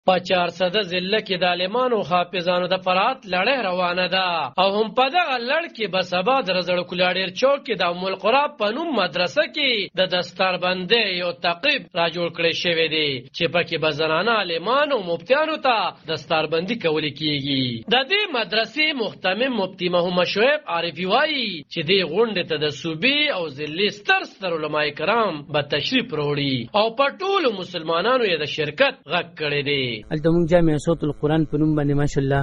په 400 ضلع کې د عالمانو حافظانو د فرات لړۍ روانه ده او هم په دغه لړ کې به سبا د رزړ کلاډیر چوک کې د ام القرا په نوم مدرسه کې د دستربندۍ یو تقریب را جوړ کړی شوی دی چې پکې به زنانه عالمانو مفتیانو ته دستربندي کول کیږي. د دې مدرسې مختمم مفتی محمد شعیب عارفی وایي چې دې غونډې ته د صوبې او ضلع ستر علماء کرام به تشریف راوړي او په ټولو مسلمانانو یې د شرکت غږ کړی دی. التمون جامع صوت القرآن په نوم باندې ماشاءالله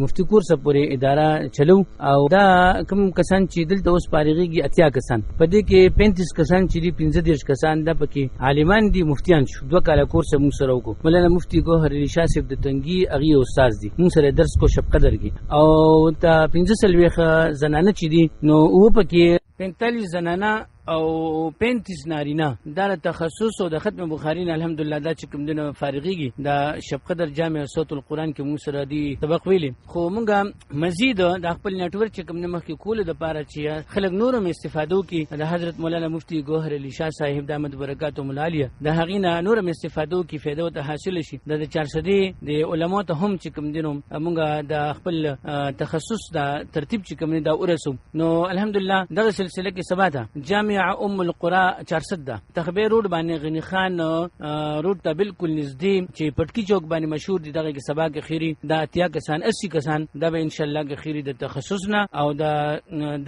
مفتی کورس پورې اداره چلو او دا کوم کسان چې دلته اوس فارغيږي 80 کسان په دې کې 35 کسان چې دي 15 کسان د پکې عالمان دي مفتیان شو 2 کاله کورس موږ سره وکړو. مولانا مفتی ګوهر علي شاه صاحب د تنګي اغي استاد دي موږ سره درس کو شپ قدر کې او تا 15 زنانه چې دي نو او پکې 45 زنانه او 35 نارینه دا تخصص او د ختم بخاری الحمدلله دا چې کوم دنه فارغيږي دا شب قدر جامع صوت القرآن کې موږ سره دي سبق ویلي خو موږ مزید د خپل نتورک چې کوم مخ کې کول د پاره چې خلک نورم استفادو کې د حضرت مولانا مفتی ګوهر علي شاه صاحب دامت برکاتهم العالیه د هغینه نورم استفادو کې فائدہ ته حاصل شي د 400 د علماء ته هم چې کوم دنه موږ د خپل تخصص د ترتیب چې کوم دا ورسو نو الحمدلله دغه سلسله کې سباته جامع ام القرى 400 تخبیر روډ باندې غنی خان روډ ته بالکل نږدې چې پټکی چوک باندې مشهور دي دغه کې سبا کې خيري دا 80 کسان 80 کسان دا به ان شاء الله کې خيري د تخصصنا او د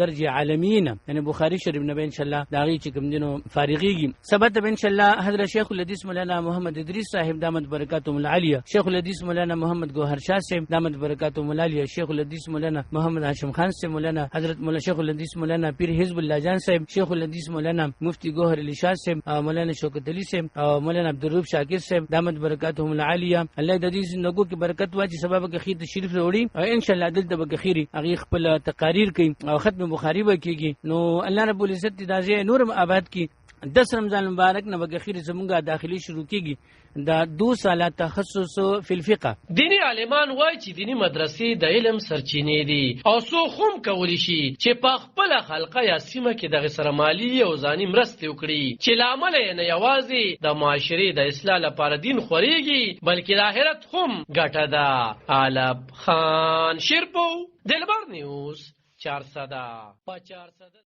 درجه عالمین یعنی بخاری شریف نه به ان شاء الله داغي چې کوم دینو فارغيږي سبا ته ان شاء الله حضرت شیخ الحدیث مولانا محمد ادریس صاحب دامت برکاتهم العالیه شیخ الحدیث مولانا محمد ګوهر شاه صاحب دامت برکاتهم العالیه شیخ الحدیث مولانا محمد هاشم خان صاحب مولانا حضرت مولانا شیخ الحدیث مولانا پیر حزب الله جان صاحب شیخ الحدیث مولانا مفتی ګوهر علي شاه صاحب مولانا شوکت علي صاحب او مولانا عبدالرؤف شاکر صاحب دامت برکاتهم العالیه الله د دې زندګو کې برکت واچي سبب کې خیر تشریف وروړي او ان شاء الله دلته به خیری هغه خپل تقاریر کوي او ختم بخاری به کیږي نو الله رب العزت دې نورم آباد کی 10 رمضان مبارک نه به خیر زمونږه داخلي شروع کیږي دا 2 ساله تخصص فی الفقه. دینی عالمان وایي چې دینی مدرسې د علم سرچینې دي او څو خوم کولی شي چې په خپل خلقه یا سیمه کې د سره مالی او ځاني مرستې وکړي چې لامل یې نه یوازې د معاشري د اصلاح لپاره دین خوريږي بلکې د آخرت هم ګټه ده. علب خان شیرپو دلبر نیوز 400